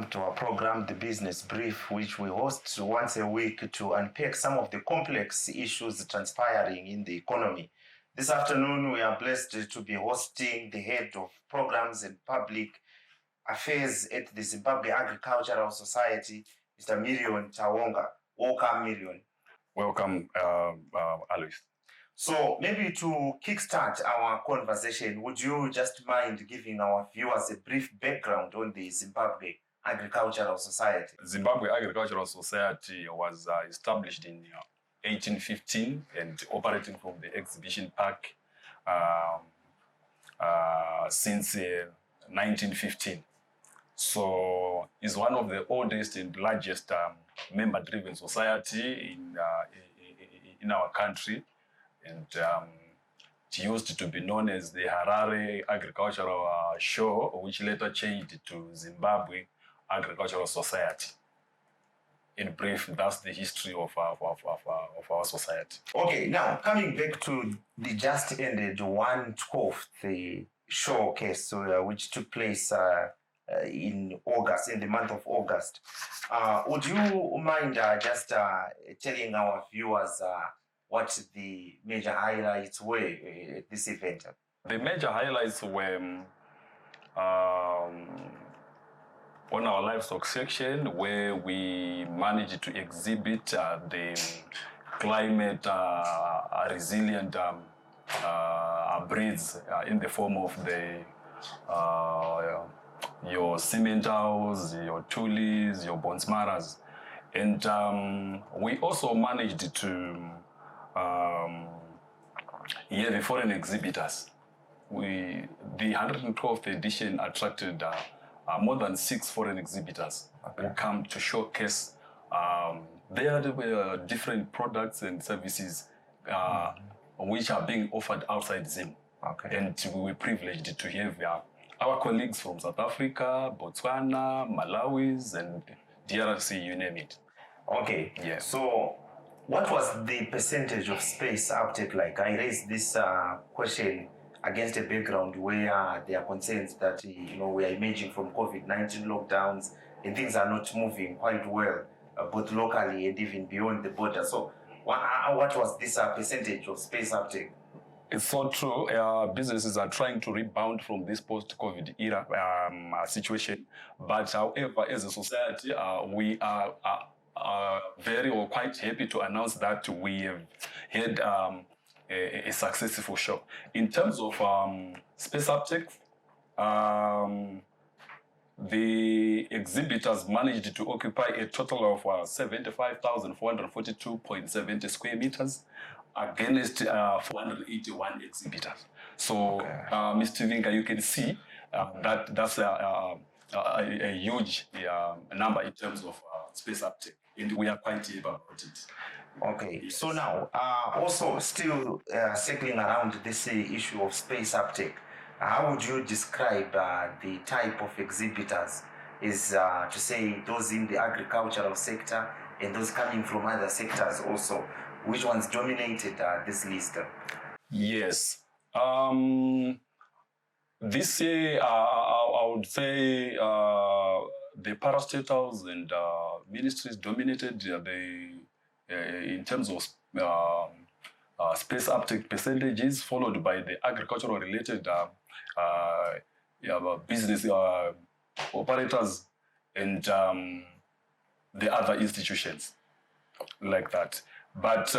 welcome to our program, The Business Brief, which we host once a week to unpack some of the complex issues transpiring in the economy. This afternoon, we are blessed to be hosting the head of programs and public affairs at the Zimbabwe Agricultural Society, Mr. Miriyoni Tawonga. Welcome, Miriyoni. Welcome, Alois. So maybe to kickstart our conversation, would you just mind giving our viewers a brief background on the Zimbabwe Agricultural Society? Zimbabwe Agricultural Society was established in 1815 and operating from the exhibition park since 1915. So it's one of the oldest and largest member-driven society in our country. And it used to be known as the Harare Agricultural Show, which later changed to Zimbabwe Agricultural Society. In brief, that's the history of our society. Okay, now coming back to the just ended 1/12th showcase, which took place in August, in the month of August. Would you mind just telling our viewers what the major highlights were at this event? The major highlights were on our livestock section, where we managed to exhibit the climate resilient breeds in the form of the your simmentals, your tulis, your bonsmaras. And we also managed to have foreign exhibitors. The 112th edition attracted more than 6 foreign exhibitors who come to showcase their different products and services which are being offered outside Zim. And we were privileged to have our colleagues from South Africa, Botswana, Malawi, and DRC, you name it. Okay, yeah. So what was the percentage of space uptake like? I raised this question against a background where there are concerns that we are emerging from COVID-19 lockdowns and things are not moving quite well, both locally and even beyond the border. So what was this percentage of space uptake? It's so true. Businesses are trying to rebound from this post-COVID era situation. But however, as a society, we are very or quite happy to announce that we have had a successful show. In terms of space uptake, the exhibitors managed to occupy a total of 75,442.70 square meters against 481 exhibitors. So, Mr. Vinga, you can see that's a huge number in terms of space uptake, and we are quite happy about it. Okay, yes. So now, also still circling around this issue of space uptake, how would you describe the type of exhibitors? Is to say those in the agricultural sector and those coming from other sectors also? Which ones dominated this list? Yes. This year, I would say the parastatals and ministries dominated in terms of space uptake percentages, followed by the agricultural related business operators and the other institutions like that. But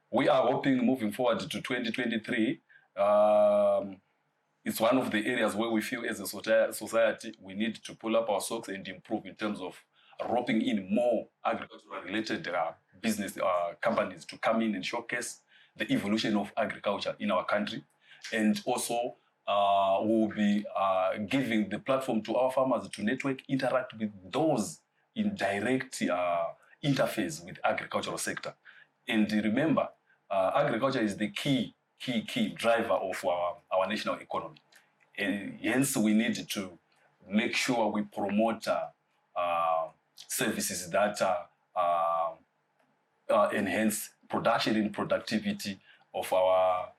we are hoping moving forward to 2023, it's one of the areas where we feel as a society we need to pull up our socks and improve in terms of roping in more agricultural-related business companies to come in and showcase the evolution of agriculture in our country. And also, we will be giving the platform to our farmers to network, interact with those in direct interface with agricultural sector. And remember, agriculture is the key driver of our national economy. And hence, we need to make sure we promote services that enhance production and productivity of our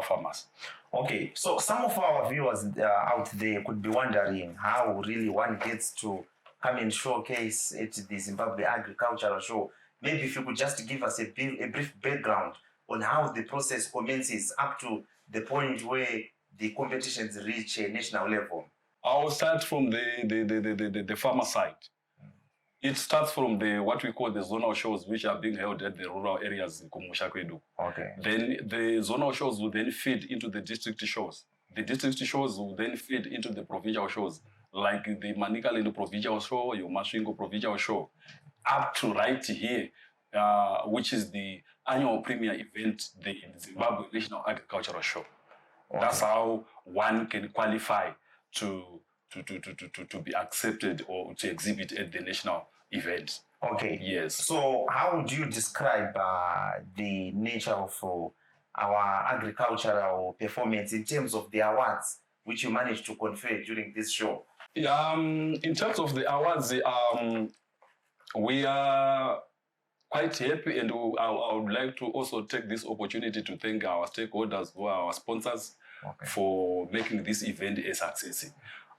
farmers. Okay, so some of our viewers out there could be wondering how really one gets to come and showcase at the Zimbabwe Agricultural Show. Maybe if you could just give us a brief background on how the process commences up to the point where the competitions reach a national level. I'll start from the farmer side. It starts from what we call the zonal shows, which are being held at the rural areas in Kumusha. Okay. Then the zonal shows will then feed into the district shows. The district shows will then feed into the provincial shows, like the Manicaland Provincial Show, your Masvingo Provincial Show, up to right here, which is the annual premier event, the Zimbabwe National Agricultural Show. Okay. That's how one can qualify to be accepted or to exhibit at the national event. Okay. Yes. So how would you describe the nature of our agricultural performance in terms of the awards which you managed to confer during this show? In terms of the awards, we are quite happy, and I would like to also take this opportunity to thank our stakeholders, who are our sponsors, for making this event a success.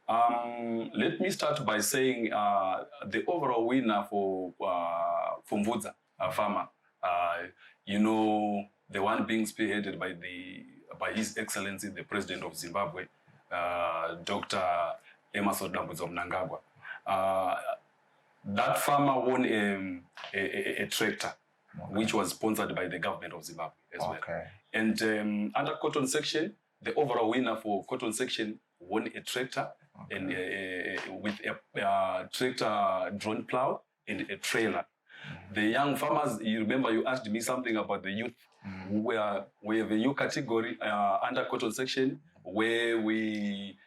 Let me start by saying the overall winner for Mvudza, farmer, the one being spearheaded by His Excellency, the President of Zimbabwe, Dr. Emerson Mnangagwa. That farmer won a tractor, which was sponsored by the government of Zimbabwe as well. And under cotton section, the overall winner for cotton section won a tractor and with a tractor drone plow and a trailer. The young farmers, you remember you asked me something about the youth. We have a new category under cotton section where we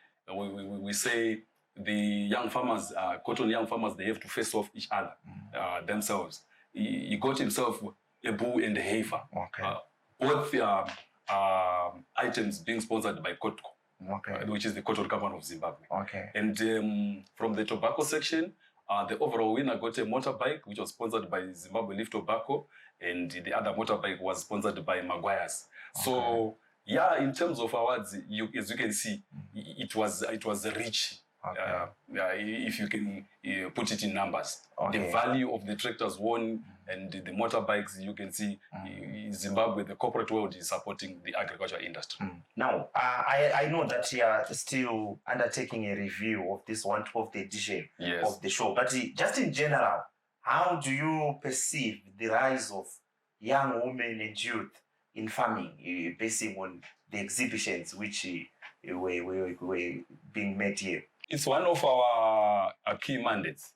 say the young farmers, cotton young farmers, they have to face off each other themselves. He got himself a bull and a heifer. Both items being sponsored by Kotco, which is the cotton company of Zimbabwe. And from the tobacco section, the overall winner got a motorbike, which was sponsored by Zimbabwe Leaf Tobacco, and the other motorbike was sponsored by Maguire's. So, yeah, in terms of awards, as you can see, it was rich. If you can put it in numbers. The value of the tractors won and the motorbikes, you can see Zimbabwe, the corporate world is supporting the agriculture industry. Now, I know that you are still undertaking a review of this 112th edition of the show, but just in general, how do you perceive the rise of young women and youth in farming, basing on the exhibitions which were being made here? It's one of our key mandates.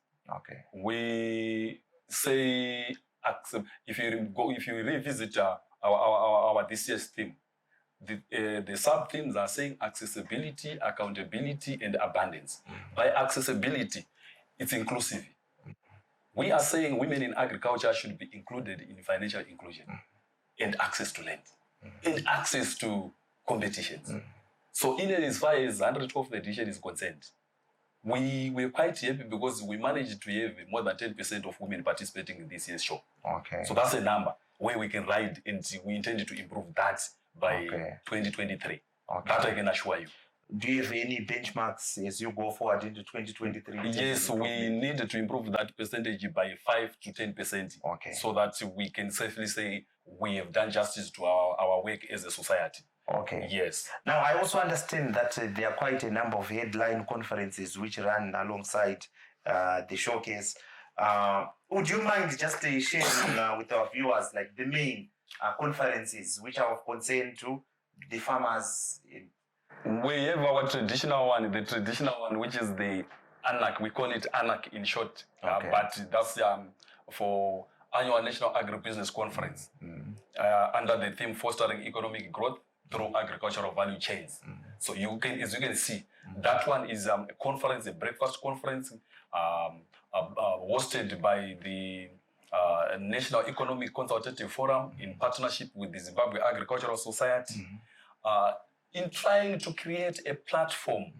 We say, if you revisit our this year's theme, the sub-themes are saying accessibility, accountability, and abundance. By accessibility, it's inclusive. We are saying women in agriculture should be included in financial inclusion and access to land and access to competitions. So in as far as 112th edition is concerned, we were quite happy because we managed to have more than 10% of women participating in this year's show. So that's a number where we can ride, and we intend to improve that by 2023. That I can assure you. Do you have any benchmarks as you go forward into 2023? Yes, we need to improve that percentage by 5 to 10%, so that we can safely say we have done justice to our work as a society. Yes. Now, I also understand that there are quite a number of headline conferences which run alongside the showcase. Would you mind just sharing with our viewers like the main conferences which are of concern to the farmers? We have our traditional one, which is the ANAC. We call it ANAC in short, but that's for Annual National Agribusiness Conference under the theme Fostering Economic Growth through Agricultural Value Chains. So as you can see, that one is a conference, a breakfast conference hosted by the National Economic Consultative Forum in partnership with the Zimbabwe Agricultural Society, in trying to create a platform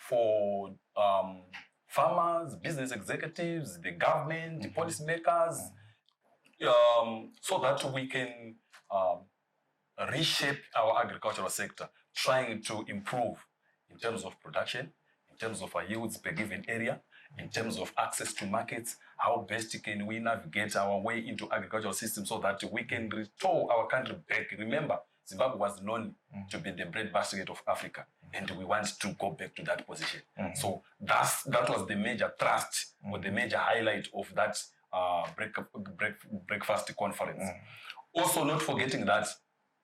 for farmers, business executives, the government, the policymakers, so that we can reshape our agricultural sector, trying to improve in terms of production, in terms of our yields per given area, in terms of access to markets, how best can we navigate our way into agricultural system so that we can restore our country back. Remember, Zimbabwe was known to be the breadbasket of Africa, and we want to go back to that position. So that was the major thrust or the major highlight of that breakfast conference. Also, not forgetting that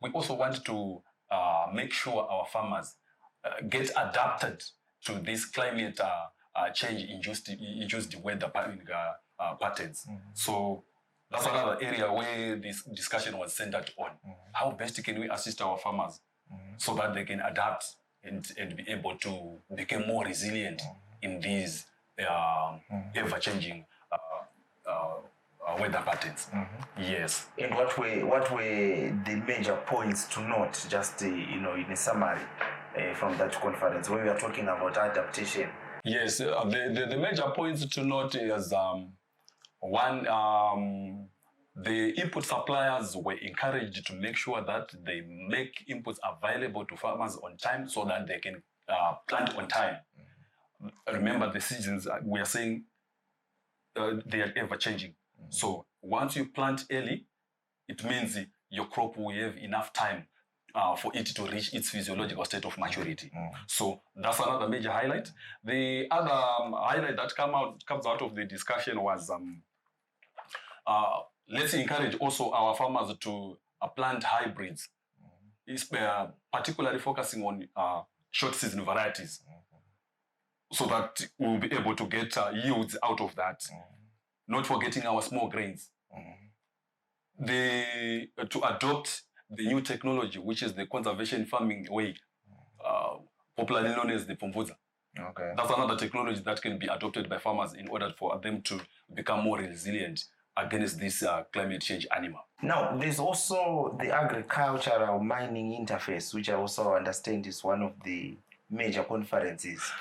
we also want to make sure our farmers get adapted to this climate change-induced weather patterns. So that's another area where this discussion was centered on. How best can we assist our farmers so that they can adapt and be able to become more resilient in these ever-changing weather patterns. Yes. And what were the major points to note, just in a summary from that conference when we are talking about adaptation? Yes, the major points to note is one, the input suppliers were encouraged to make sure that they make inputs available to farmers on time so that they can plant on time. Remember, the seasons, we are saying they are ever changing. So once you plant early, it means your crop will have enough time for it to reach its physiological state of maturity. So that's another major highlight. The other highlight that comes out of the discussion was let's encourage also our farmers to plant hybrids, particularly focusing on short season varieties, so that we'll be able to get yields out of that. Not forgetting our small grains. To adopt the new technology, which is the conservation farming way, popularly known as the Pomvuza. Okay. That's another technology that can be adopted by farmers in order for them to become more resilient against this climate change animal. Now, there's also the agricultural mining interface, which I also understand is one of the major conferences.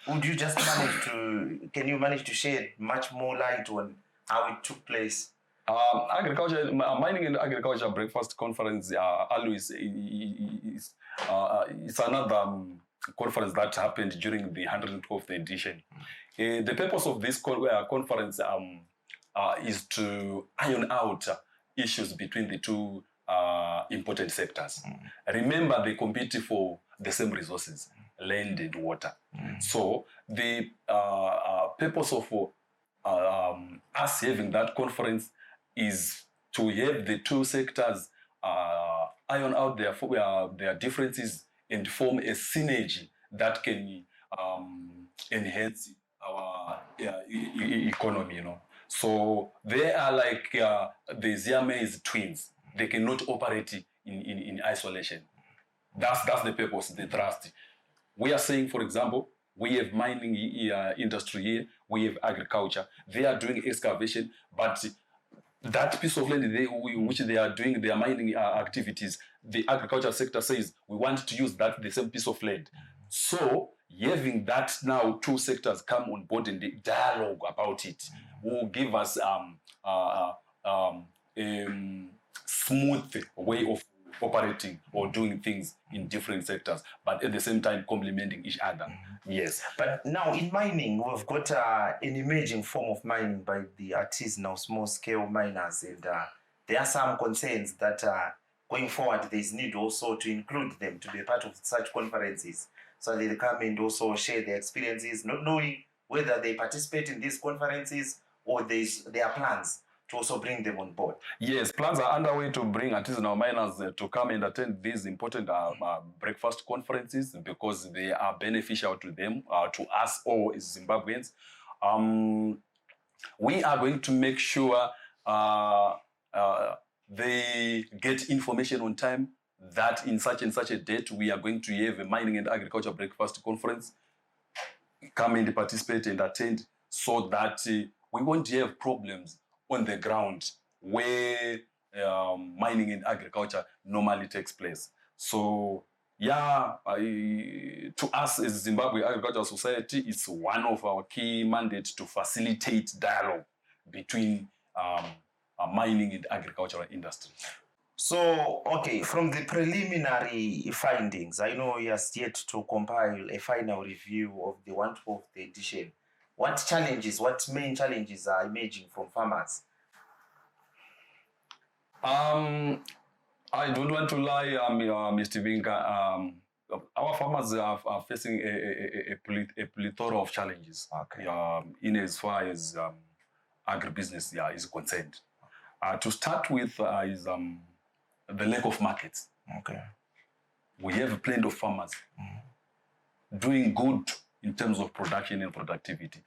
Would you just can you manage to shed much more light on how it took place? Mining and Agriculture Breakfast Conference always it's another conference that happened during the 112th edition. The purpose of this conference is to iron out issues between the two important sectors. Remember, they compete for the same resources, land and water. So the purpose of us having that conference is to have the two sectors iron out their differences and form a synergy that can enhance our economy, So they are like the Siamese twins. They cannot operate in isolation. That's the purpose, the thrust. We are saying, for example, we have mining industry here, we have agriculture. They are doing excavation, but that piece of land which they are doing their mining activities, the agriculture sector says we want to use the same piece of land. So having that now two sectors come on board and the dialogue about it will give us smooth way of operating or doing things in different sectors, but at the same time complementing each other. Yes. But now in mining, we've got an emerging form of mining by the artisanal small-scale miners, and there are some concerns that going forward there's need also to include them to be a part of such conferences, so they come and also share their experiences, not knowing whether they participate in these conferences or there are plans to also bring them on board. Yes, plans are underway to bring artisanal miners to come and attend these important breakfast conferences because they are beneficial to them, to us all as Zimbabweans. We are going to make sure they get information on time that in such and such a date we are going to have a mining and agriculture breakfast conference. Come and participate and attend so that we won't have problems on the ground where mining and agriculture normally takes place. So to us as Zimbabwe Agricultural Society, it's one of our key mandates to facilitate dialogue between mining and agricultural industry. So, okay, from the preliminary findings, I know you are yet to compile a final review of the 112th edition. What main challenges are emerging from farmers? I don't want to lie, Mr. Vinga. Our farmers are facing a plethora of challenges. Okay. In as far as agribusiness is concerned. To start with is the lack of markets. Okay. We have plenty of farmers doing good in terms of production and productivity,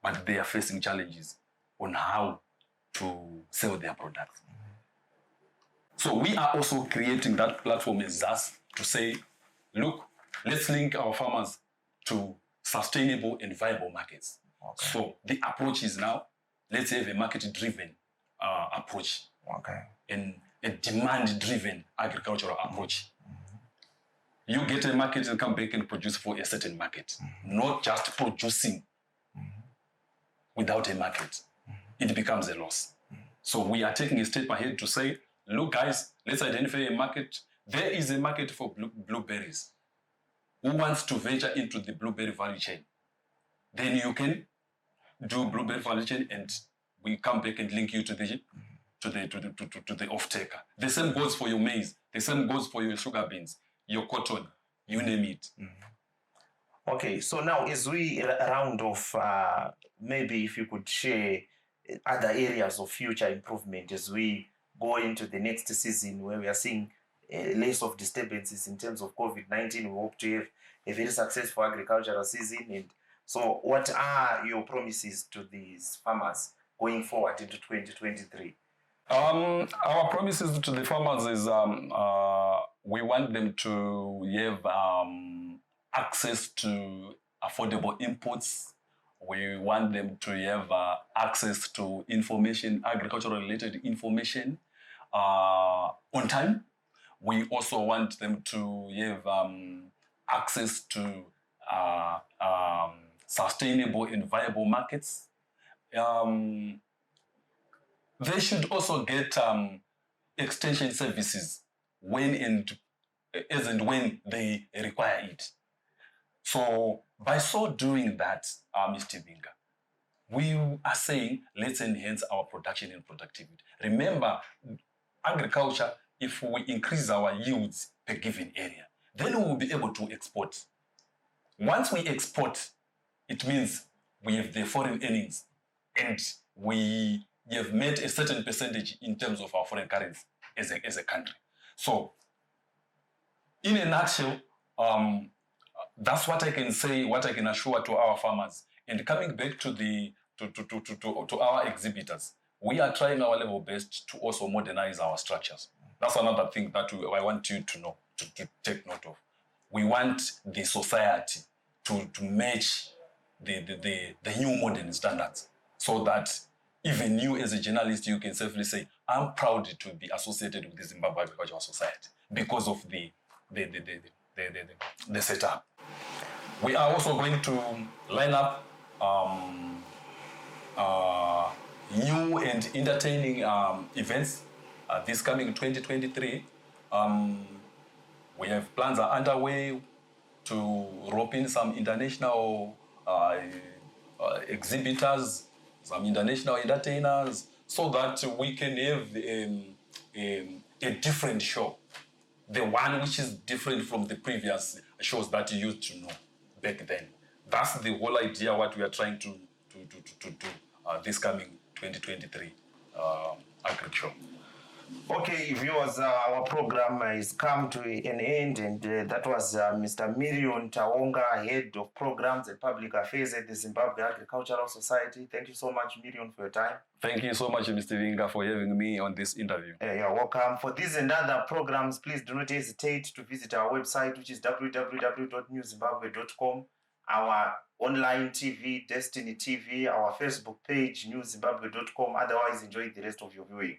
but they are facing challenges on how to sell their products. So we are also creating that platform as us to say, look, let's link our farmers to sustainable and viable markets. Okay. So the approach is now, let's have a market-driven approach. Okay. And a demand-driven agricultural approach. You get a market and come back and produce for a certain market, not just producing without a market. It becomes a loss. So we are taking a step ahead to say, look guys, let's identify a market. There is a market for blueberries. Who wants to venture into the blueberry value chain? Then you can do blueberry value chain and we come back and link you to the off-taker. The same goes for your maize. The same goes for your sugar beans, your cotton, you name it. Okay, so now as we round off, maybe if you could share other areas of future improvement as we go into the next season where we are seeing less of disturbances in terms of COVID-19. We hope to have a very successful agricultural season. And so what are your promises to these farmers going forward into 2023? Our promises to the farmers is we want them to have access to affordable inputs. We want them to have access to information, agricultural related information on time. We also want them to have access to sustainable and viable markets. They should also get extension services when they require it. So by so doing that, Mr. Vinga, we are saying let's enhance our production and productivity. Remember, agriculture, if we increase our yields per given area, then we will be able to export. Once we export, it means we have the foreign earnings and we have made a certain percentage in terms of our foreign currency as a country. So, in a nutshell, that's what I can say, what I can assure to our farmers. And coming back to our exhibitors, we are trying our level best to also modernize our structures. That's another thing that I want you to know, to take note of. We want the society to match the new modern standards, so that even you as a journalist, you can safely say, I'm proud to be associated with the Zimbabwe Agricultural Society because of the setup. We are also going to line up new and entertaining events this coming 2023. We have plans are underway to rope in some international exhibitors, some international entertainers, so that we can have a different show. The one which is different from the previous shows that you used to know back then. That's the whole idea, what we are trying to do this coming 2023 Agric Show. Okay, viewers, our program has come to an end, and that was Mr. Miriyoni Tawonga, Head of Programs and Public Affairs at the Zimbabwe Agricultural Society. Thank you so much, Miriyoni, for your time. Thank you so much, Mr. Vinga, for having me on this interview. You're welcome. For these and other programs, please do not hesitate to visit our website, which is www.newzimbabwe.com, our online TV, Destiny TV, our Facebook page, newzimbabwe.com. Otherwise, enjoy the rest of your viewing.